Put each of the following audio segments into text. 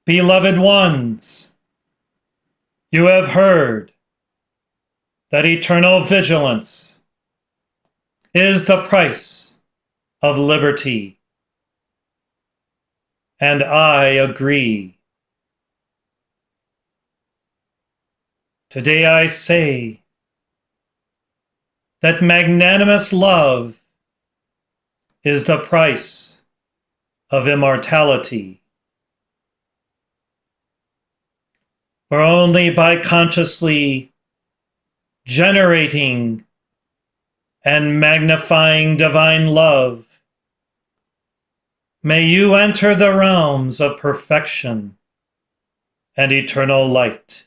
Beloved ones, you have heard that eternal vigilance is the price of liberty, and I agree. Today I say that magnanimous love is the price of immortality. For only by consciously generating and magnifying divine love may you enter the realms of perfection and eternal light.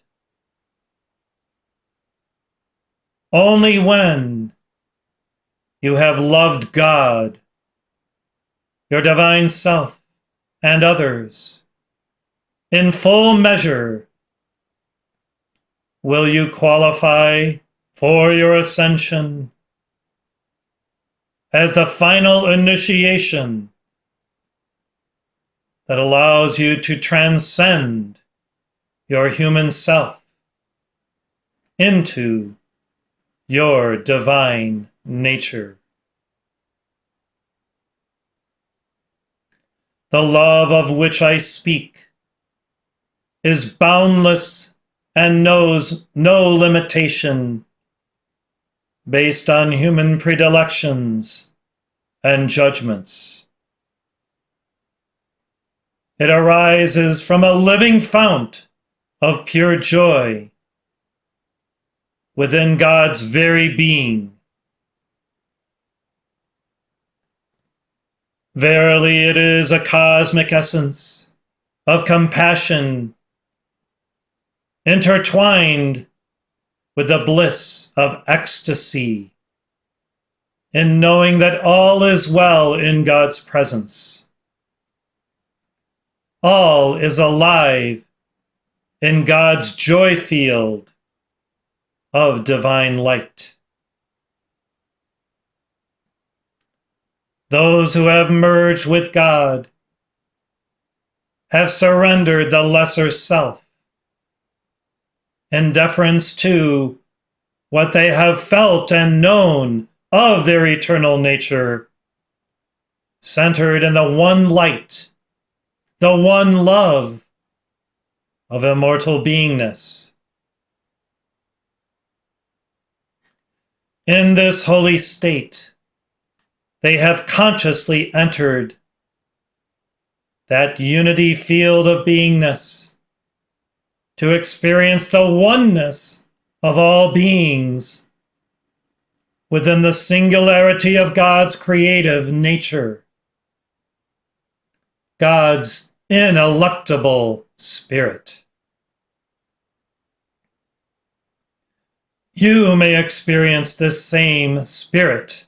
Only when you have loved God, your divine self, and others in full measure will you qualify for your ascension as the final initiation that allows you to transcend your human self into your divine nature. The love of which I speak is boundless and knows no limitation based on human predilections and judgments. It arises from a living fount of pure joy within God's very being. Verily, it is a cosmic essence of compassion intertwined with the bliss of ecstasy in knowing that all is well in God's presence. All is alive in God's joy field of divine light. Those who have merged with God have surrendered the lesser self in deference to what they have felt and known of their eternal nature, centered in the one light, the one love of immortal beingness. In this holy state, they have consciously entered that unity field of beingness to experience the oneness of all beings within the singularity of God's creative nature, God's ineluctable spirit. You may experience this same spirit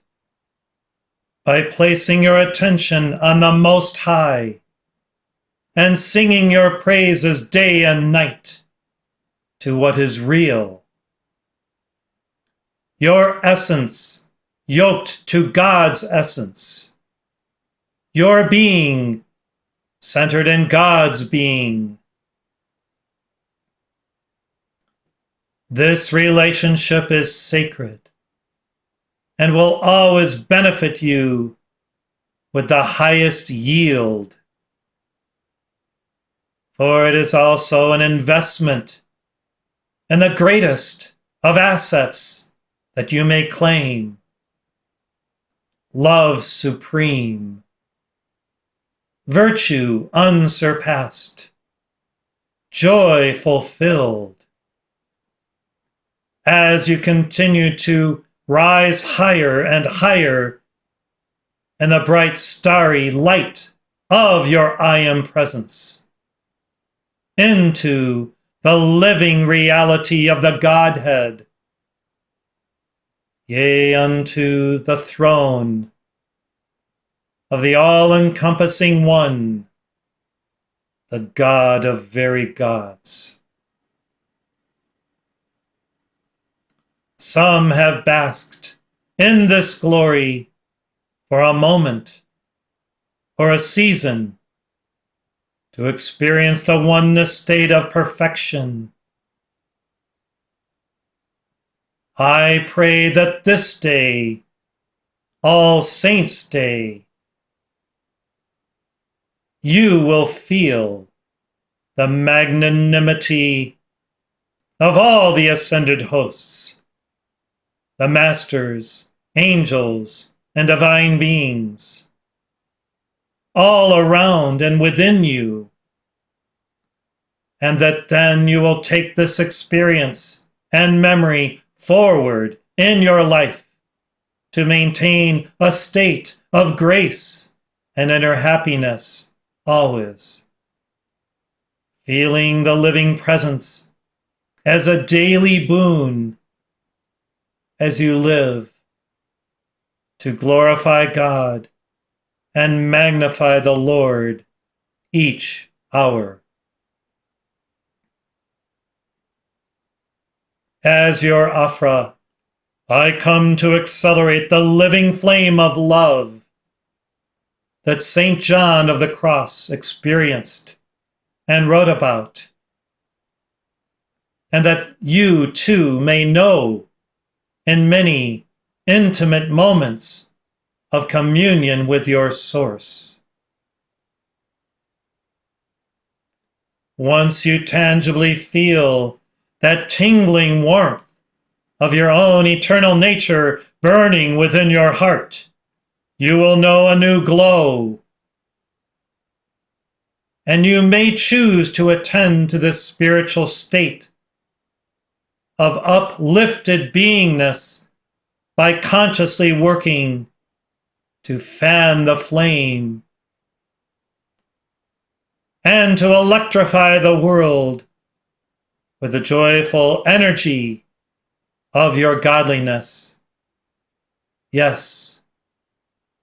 by placing your attention on the Most High and singing your praises day and night to what is real. Your essence yoked to God's essence. Your being centered in God's being. This relationship is sacred and will always benefit you with the highest yield. For it is also an investment in the greatest of assets that you may claim. Love supreme, virtue unsurpassed, joy fulfilled. As you continue to rise higher and higher in the bright starry light of your I Am presence, into the living reality of the Godhead, yea, unto the throne of the all-encompassing One, the God of very gods. Some have basked in this glory for a moment, for a season, to experience the oneness state of perfection. I pray that this day, All Saints' Day, you will feel the magnanimity of all the ascended hosts, the masters, angels, and divine beings, all around and within you, and that then you will take this experience and memory forward in your life to maintain a state of grace and inner happiness always, feeling the living presence as a daily boon as you live to glorify God and magnify the Lord each hour. As your Afra, I come to accelerate the living flame of love that St. John of the Cross experienced and wrote about, and that you too may know in many intimate moments of communion with your source. Once you tangibly feel that tingling warmth of your own eternal nature burning within your heart, you will know a new glow. And you may choose to attend to this spiritual state of uplifted beingness by consciously working to fan the flame and to electrify the world with the joyful energy of your godliness. Yes,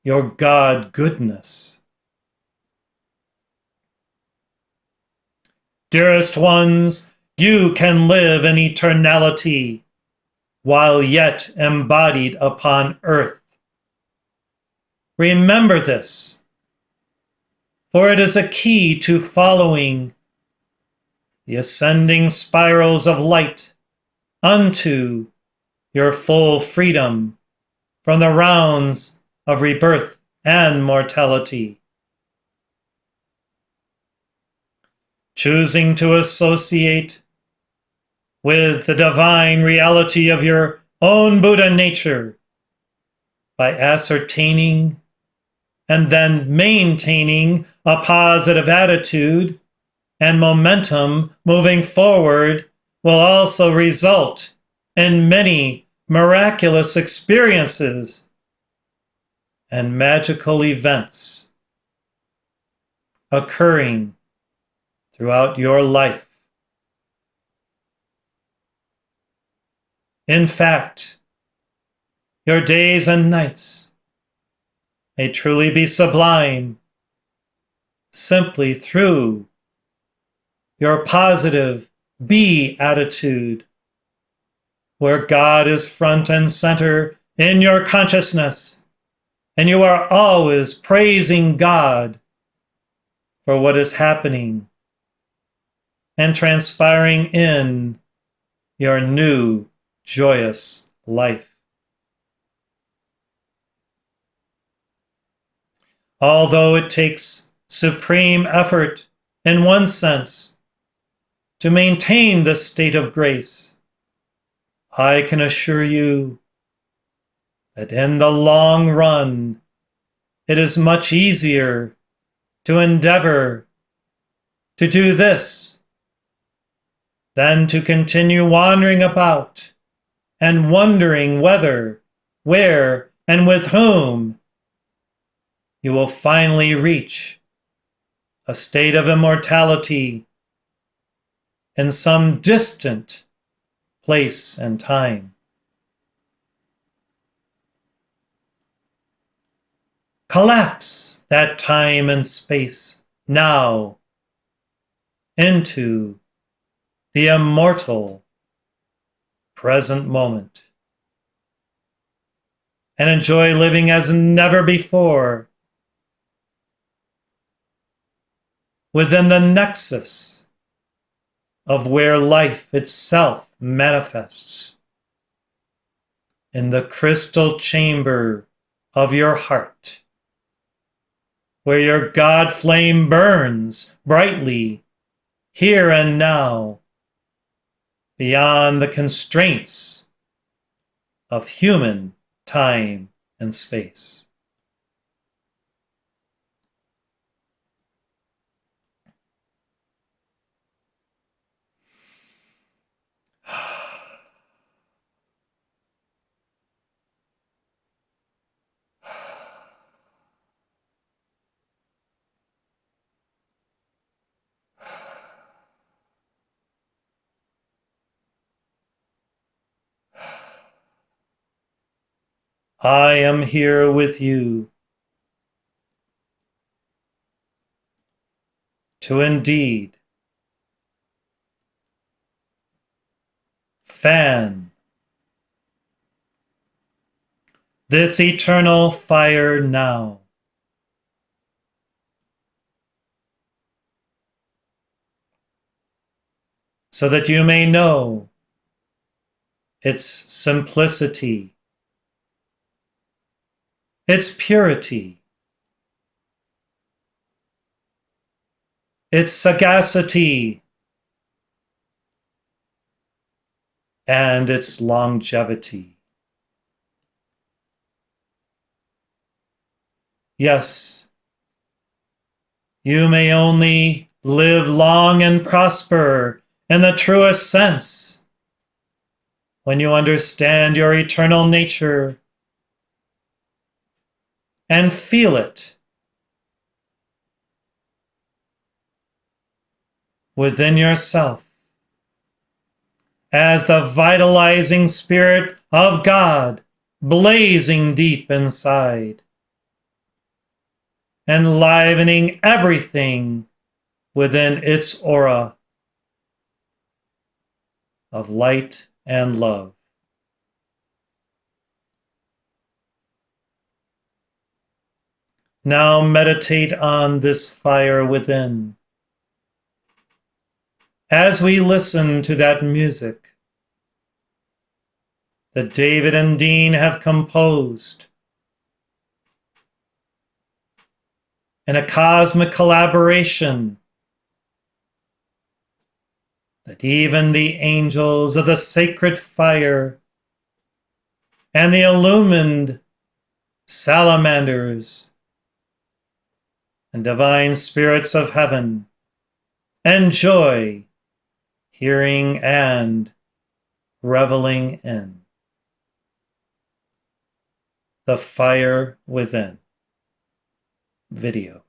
your God goodness. Dearest ones, you can live in eternality while yet embodied upon earth. Remember this, for it is a key to following the ascending spirals of light unto your full freedom from the rounds of rebirth and mortality. Choosing to associate with the divine reality of your own Buddha nature by ascertaining and then maintaining a positive attitude and momentum moving forward will also result in many miraculous experiences and magical events occurring throughout your life. In fact, your days and nights may truly be sublime simply through your positive be attitude, where God is front and center in your consciousness, and you are always praising God for what is happening and transpiring in your new joyous life. Although it takes supreme effort in one sense to maintain this state of grace, I can assure you that in the long run, it is much easier to endeavor to do this than to continue wandering about and wondering whether, where, and with whom you will finally reach a state of immortality in some distant place and time. Collapse that time and space now into the immortal present moment and enjoy living as never before within the nexus of where life itself manifests, in the crystal chamber of your heart, where your God flame burns brightly here and now, beyond the constraints of human time and space. I am here with you to indeed fan this eternal fire now. So that you may know its simplicity, its purity, its sagacity, and its longevity. Yes, you may only live long and prosper in the truest sense when you understand your eternal nature and feel it within yourself as the vitalizing Spirit of God blazing deep inside, enlivening everything within its aura of light and love. Now meditate on this fire within. As we listen to that music that David and Dean have composed in a cosmic collaboration that even the angels of the sacred fire and the illumined salamanders and divine spirits of heaven enjoy hearing and reveling in. The Fire Within video.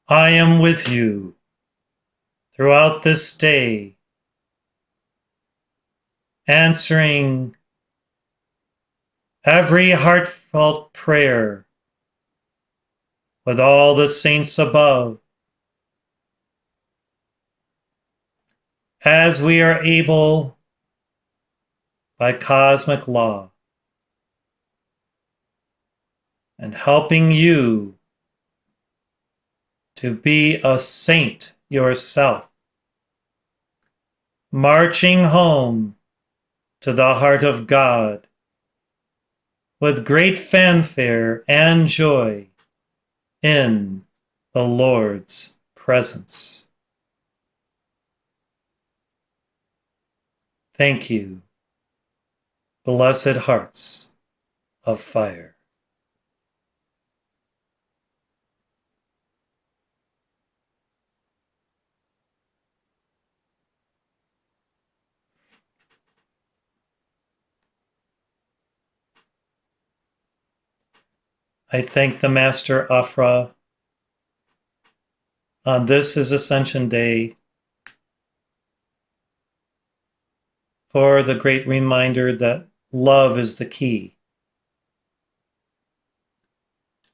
I am with you throughout this day, answering every heartfelt prayer with all the saints above, as we are able by cosmic law, and helping you to be a saint yourself, marching home to the heart of God with great fanfare and joy in the Lord's presence. Thank you, blessed hearts of fire. I thank the Master Afra on this his Ascension Day for the great reminder that love is the key.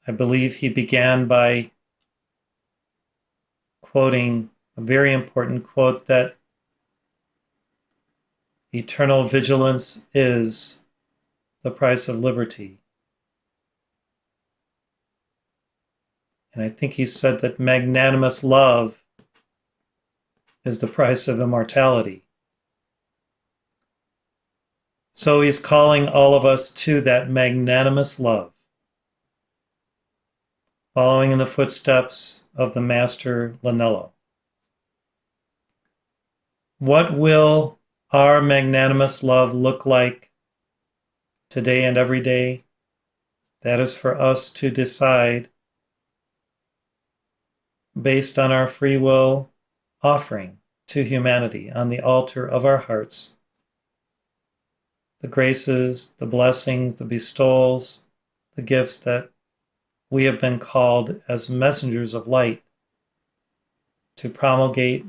I believe he began by quoting a very important quote that eternal vigilance is the price of liberty. And I think he said that magnanimous love is the price of immortality. So he's calling all of us to that magnanimous love, following in the footsteps of the Master Lanello. What will our magnanimous love look like today and every day? That is for us to decide based on our free will offering to humanity on the altar of our hearts. The graces, the blessings, the bestowals, the gifts that we have been called as messengers of light to promulgate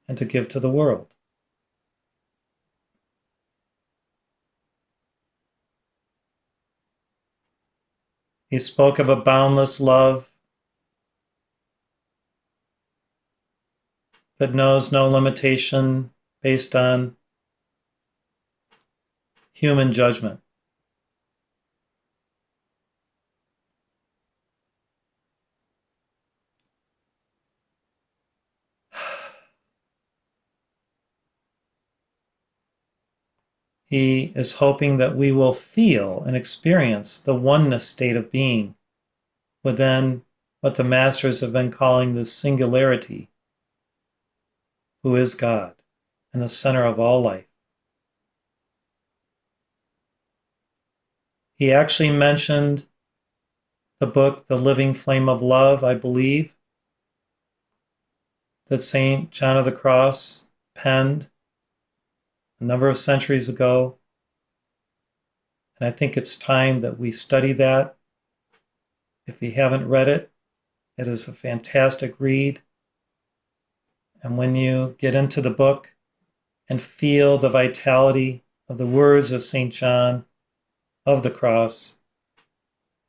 and to give to the world. He spoke of a boundless love that knows no limitation based on human judgment. He is hoping that we will feel and experience the oneness state of being within what the masters have been calling the singularity, who is God and the center of all life. He actually mentioned the book, The Living Flame of Love, I believe, that St. John of the Cross penned a number of centuries ago. And I think it's time that we study that. If you haven't read it, it is a fantastic read. And when you get into the book and feel the vitality of the words of St. John of the Cross,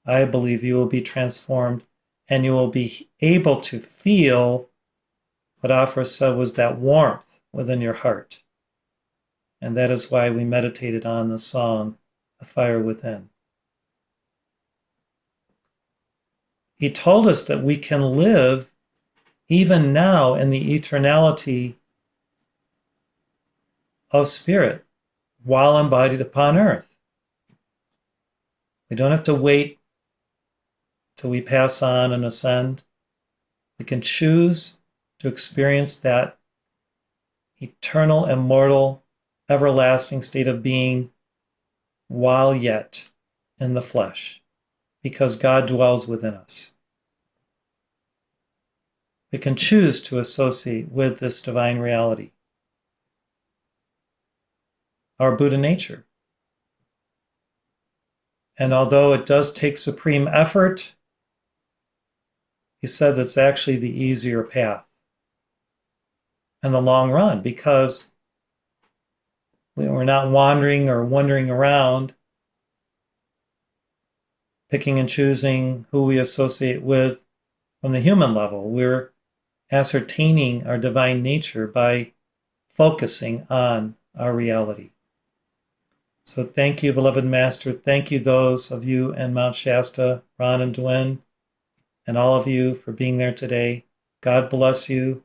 I believe you will be transformed and you will be able to feel what Afra said was that warmth within your heart. And that is why we meditated on the song, The Fire Within. He told us that we can live even now in the eternality of spirit while embodied upon earth. We don't have to wait till we pass on and ascend. We can choose to experience that eternal, immortal, everlasting state of being while yet in the flesh, because God dwells within us. We can choose to associate with this divine reality, our Buddha nature. And although it does take supreme effort, he said that's actually the easier path in the long run, because we're not wandering or wandering around, picking and choosing who we associate with from the human level. We're ascertaining our divine nature by focusing on our reality. So thank you, beloved Master. Thank you, those of you in Mount Shasta, Ron and Dwayne, and all of you for being there today. God bless you.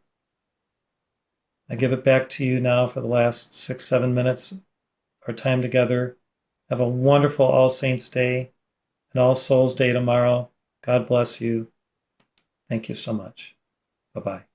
I give it back to you now for the last 6-7 minutes, our time together. Have a wonderful All Saints Day and All Souls Day tomorrow. God bless you. Thank you so much. Bye-bye.